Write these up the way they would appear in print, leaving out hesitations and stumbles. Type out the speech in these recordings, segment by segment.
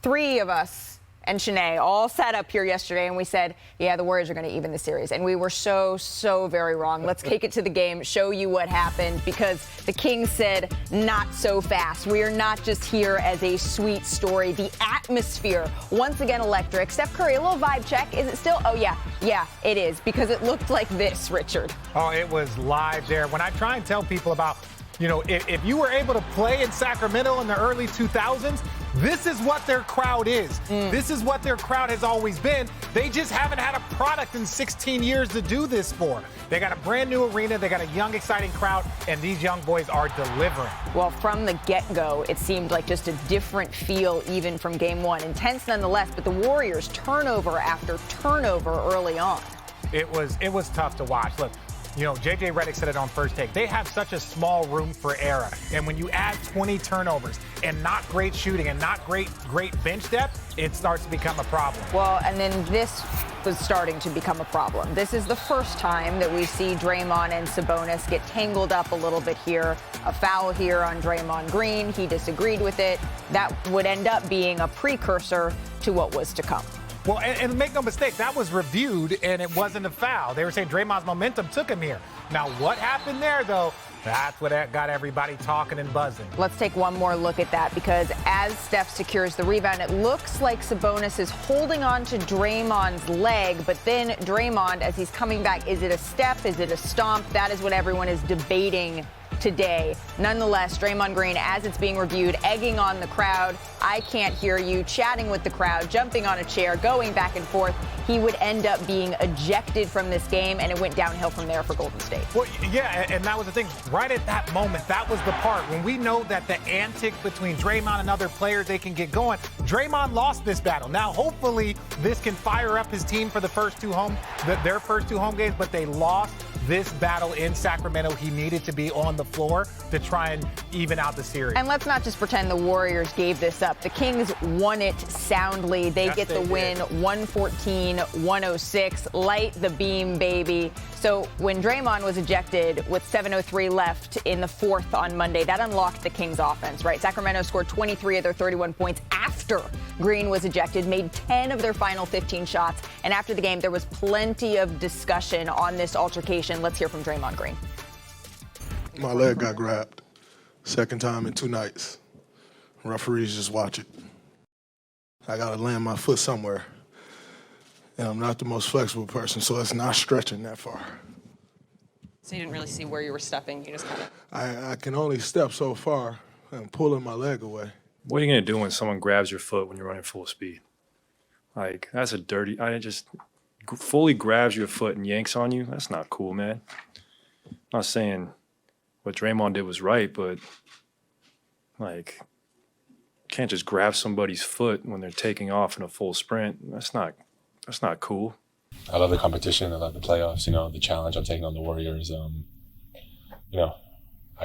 three of us and Shanae all sat up here yesterday and we said, yeah, the Warriors are going to even the series. And we were so very wrong. Let's take it to the game, show you what happened, because the Kings said, not so fast. We are not just here as a sweet story. The atmosphere, once again, electric. Steph Curry, a little vibe check. Is it still? Oh, yeah. Yeah, it is, because it looked like this, Richard. Oh, it was live there. When I try and tell people about, if you were able to play in Sacramento in the early 2000s, this is what their crowd is. This is what their crowd has always been. They just haven't had a product in 16 years to do this for. They got a brand new arena. They got a young, exciting crowd, and these young boys are delivering. Well, from the get-go, it seemed like just a different feel even from game one. Intense nonetheless, but the Warriors turnover after turnover early on. It was tough to watch. Look, J.J. Redick said it on First Take. They have such a small room for error. And when you add 20 turnovers and not great shooting and not great bench depth, it starts to become a problem. Well, and then this was starting to become a problem. This is the first time that we see Draymond and Sabonis get tangled up a little bit here. A foul here on Draymond Green. He disagreed with it. That would end up being a precursor to what was to come. Well, and make no mistake, that was reviewed, and it wasn't a foul. They were saying Draymond's momentum took him here. Now, what happened there, though? That's what got everybody talking and buzzing. Let's take one more look at that, because as Steph secures the rebound, it looks like Sabonis is holding on to Draymond's leg, but then Draymond, as he's coming back, is it a step? Is it a stomp? That is what everyone is debating today. Nonetheless, Draymond Green, as it's being reviewed, egging on the crowd. I can't hear you, chatting with the crowd, jumping on a chair, going back and forth. He would end up being ejected from this game, and it went downhill from there for Golden State. Well, yeah, and that was the thing. Right at that moment, that was the part. When we know that the antic between Draymond and other players, they can get going. Draymond lost this battle. Now, hopefully, this can fire up his team for their first two home games, but they lost this battle in Sacramento. He needed to be on the floor to try and even out the series. And let's not just pretend the Warriors gave this up. The Kings won it soundly. They get the win, 114-106. Light the beam, baby. So when Draymond was ejected with 7:03 left in the fourth on Monday, that unlocked the Kings offense, right? Sacramento scored 23 of their 31 points after Green was ejected, made 10 of their final 15 shots. And after the game, there was plenty of discussion on this altercation. Let's hear from Draymond Green. My leg got grabbed. Second time in 2 nights. Referees just watch it. I got to land my foot somewhere. And I'm not the most flexible person, so it's not stretching that far. So you didn't really see where you were stepping? You just kind of... I can only step so far. I'm pulling my leg away. What are you going to do when someone grabs your foot when you're running full speed? Like, that's a dirty... just fully grabs your foot and yanks on you. That's not cool, man. I'm not saying what Draymond did was right, but, like, you can't just grab somebody's foot when they're taking off in a full sprint. That's not cool. I love the competition. I love the playoffs, the challenge I'm taking on the Warriors. I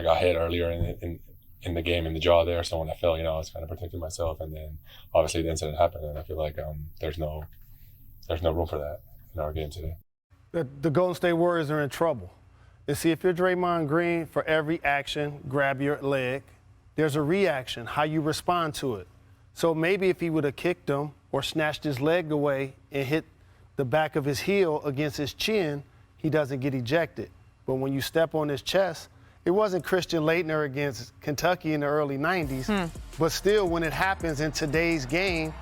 got hit earlier in the game in the jaw there, so when I fell, I was kind of protecting myself, and then obviously the incident happened, and I feel like there's no room for that in our game today. The Golden State Warriors are in trouble. And see, if you're Draymond Green, for every action, grab your leg, there's a reaction, how you respond to it. So maybe if he would have kicked him or snatched his leg away and hit the back of his heel against his chin, he doesn't get ejected. But when you step on his chest, it wasn't Christian Laettner against Kentucky in the early 90s, but still, when it happens in today's game,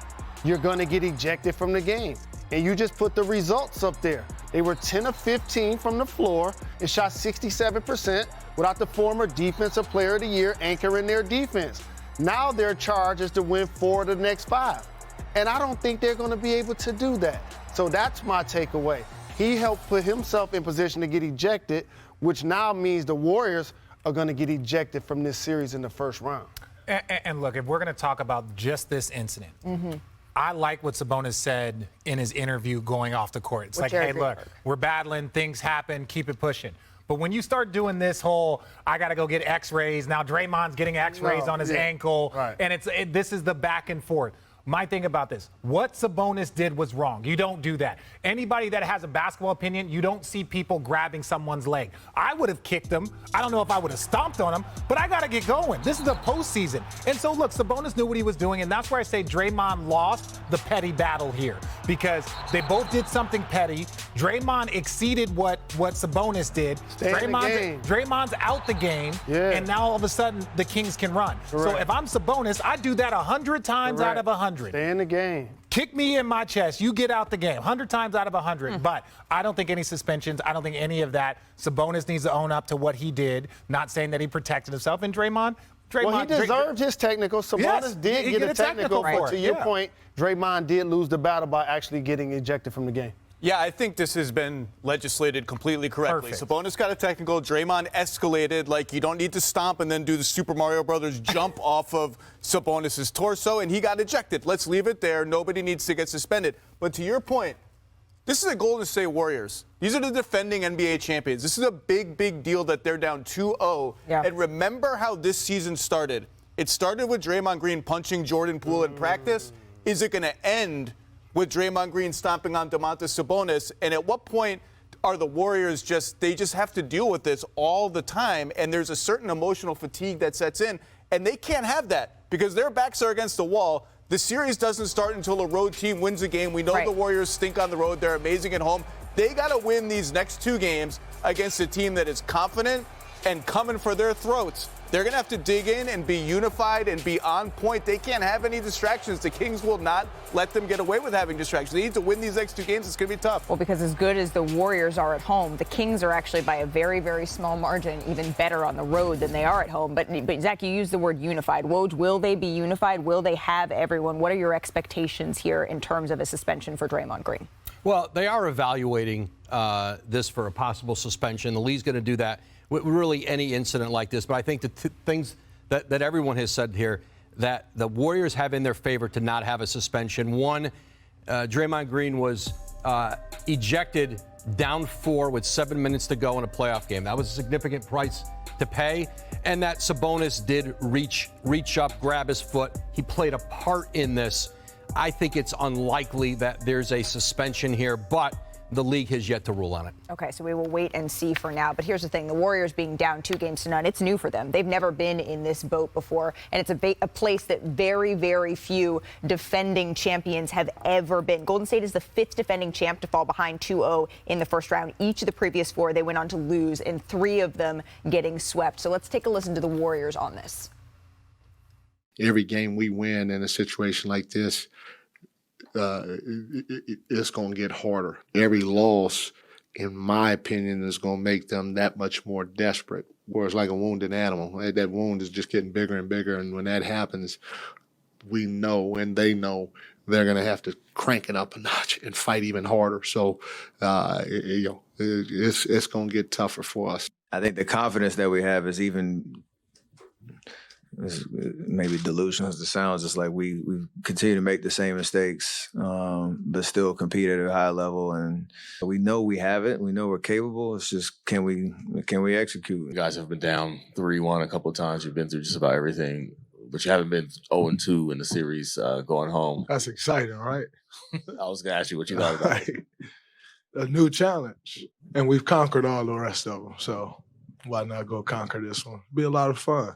you're going to get ejected from the game. And you just put the results up there. They were 10 of 15 from the floor and shot 67% without the former Defensive Player of the Year anchoring their defense. Now their charge is to win 4 of the next 5. And I don't think they're going to be able to do that. So that's my takeaway. He helped put himself in position to get ejected, which now means the Warriors are going to get ejected from this series in the first round. And look, if we're going to talk about just this incident, I like what Sabonis said in his interview going off the court. It's like, hey, look, we're battling, things happen, keep it pushing. But when you start doing this whole, I got to go get x-rays, now Draymond's getting x-rays on his ankle, and this is the back and forth. my thing about this. What Sabonis did was wrong. You don't do that. Anybody that has a basketball opinion, you don't see people grabbing someone's leg. I would have kicked him. I don't know if I would have stomped on him, but I got to get going. This is the postseason. And so, look, Sabonis knew what he was doing, and that's where I say Draymond lost the petty battle here because they both did something petty. Draymond exceeded what Sabonis did. Draymond's out the game, and now all of a sudden the Kings can run. Correct. So if I'm Sabonis, I do that 100 times out of 100. Stay in the game. Kick me in my chest. You get out the game 100 times out of 100. But I don't think any suspensions. I don't think any of that. Sabonis needs to own up to what he did, not saying that he protected himself. And Draymond, well, he deserved his technical. Sabonis did get a technical. But to your point, Draymond did lose the battle by actually getting ejected from the game. Yeah, I think this has been legislated completely correctly. Perfect. Sabonis got a technical. Draymond escalated like you don't need to stomp and then do the Super Mario Brothers jump off of Sabonis' torso, and he got ejected. Let's leave it there. Nobody needs to get suspended. But to your point, this is the Golden State Warriors. These are the defending NBA champions. This is a big, big deal that they're down 2-0. Yeah. And remember how this season started. It started with Draymond Green punching Jordan Poole in practice. Is it going to end with Draymond Green stomping on Domantas Sabonis? And at what point are the Warriors they just have to deal with this all the time, and there's a certain emotional fatigue that sets in, and they can't have that because their backs are against the wall. The series doesn't start until a road team wins a game. We know the Warriors stink on the road. They're amazing at home. They got to win these next 2 games against a team that is confident and coming for their throats. They're going to have to dig in and be unified and be on point. They can't have any distractions. The Kings will not let them get away with having distractions. They need to win these next 2 games. It's going to be tough. Well, because as good as the Warriors are at home, the Kings are actually by a very, very small margin even better on the road than they are at home. But Zach, you used the word unified. Woj, will they be unified? Will they have everyone? What are your expectations here in terms of a suspension for Draymond Green? Well, they are evaluating this for a possible suspension. The league's going to do that with really any incident like this. But I think the things that everyone has said here that the Warriors have in their favor to not have a suspension. One, Draymond Green was ejected down 4 with 7 minutes to go in a playoff game. That was a significant price to pay. And that Sabonis did reach up, grab his foot. He played a part in this. I think it's unlikely that there's a suspension here, but the league has yet to rule on it. Okay, so we will wait and see for now. But here's the thing. The Warriors being down 2-0, it's new for them. They've never been in this boat before, and it's a place that very, very few defending champions have ever been. Golden State is the 5th defending champ to fall behind 2-0 in the first round. Each of the previous 4, they went on to lose, and 3 of them getting swept. So let's take a listen to the Warriors on this. Every game we win in a situation like this, it's going to get harder. Every loss, in my opinion, is going to make them that much more desperate. Whereas like a wounded animal, that wound is just getting bigger and bigger. And when that happens, we know and they know they're going to have to crank it up a notch and fight even harder. So, it's going to get tougher for us. I think the confidence that we have is even maybe delusional as it sounds. It's like we continue to make the same mistakes, but still compete at a high level. And we know we have it. We know we're capable. It's just, can we execute? You guys have been down 3-1 a couple of times. You've been through just about everything, but you haven't been 0-2 in the series going home. That's exciting, right? I was going to ask you what you thought about it. A new challenge. And we've conquered all the rest of them. So why not go conquer this one? Be a lot of fun.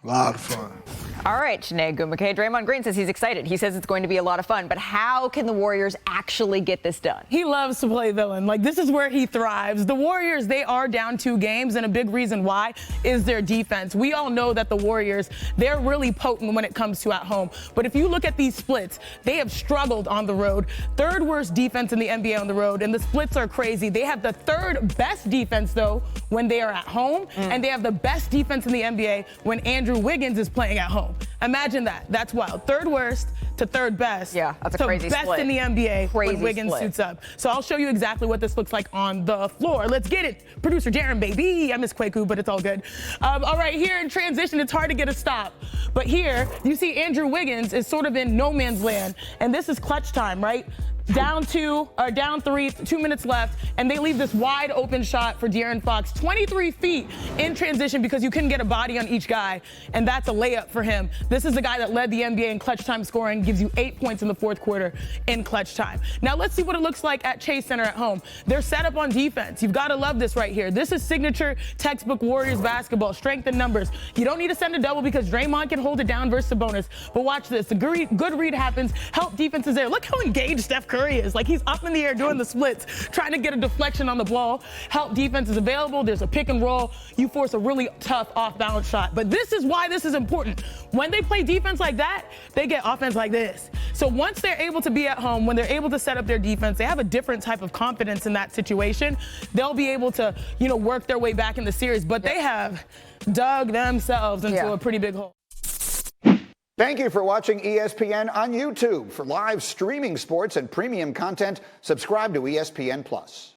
A lot of fun. All right, Chiney Ogwumike. Draymond Green says he's excited. He says it's going to be a lot of fun. But how can the Warriors actually get this done? He loves to play villain. Like, this is where he thrives. The Warriors, they are down 2 games, and a big reason why is their defense. We all know that the Warriors, they're really potent when it comes to at home. But if you look at these splits, they have struggled on the road. 3rd worst defense in the NBA on the road, and the splits are crazy. They have the 3rd best defense, though, when they are at home, and they have the best defense in the NBA when Andrew Wiggins is playing at home. Imagine that. That's wild. 3rd worst to 3rd best. Yeah, that's a crazy best split. in the NBA Crazy when Wiggins split. suits up. So I'll show you exactly what this looks like on the floor. Let's get it. Producer Jaron, baby. I miss Kwaku, but it's all good. All right, here in transition, it's hard to get a stop. But here, you see Andrew Wiggins is sort of in no man's land. And this is clutch time, right? down 3, 2 minutes left, and they leave this wide open shot for De'Aaron Fox, 23 feet in transition because you couldn't get a body on each guy, and that's a layup for him. This is the guy that led the NBA in clutch time scoring, gives you 8 points in the fourth quarter in clutch time. Now let's see what it looks like at Chase Center at home. They're set up on defense. You've got to love this right here. This is signature textbook Warriors basketball, strength in numbers. You don't need to send a double because Draymond can hold it down versus Sabonis, but watch this. The good read happens, help defenses there. Look how engaged Steph Curry is. Like, he's up in the air doing the splits, trying to get a deflection on the ball. Help defense is available. There's a pick and roll. You force a really tough off-balance shot. But this is why this is important. When they play defense like that, they get offense like this. So once they're able to be at home, when they're able to set up their defense, they have a different type of confidence in that situation. They'll be able to, work their way back in the series. But they have dug themselves into a pretty big hole. Thank you for watching ESPN on YouTube. For live streaming sports and premium content, subscribe to ESPN+.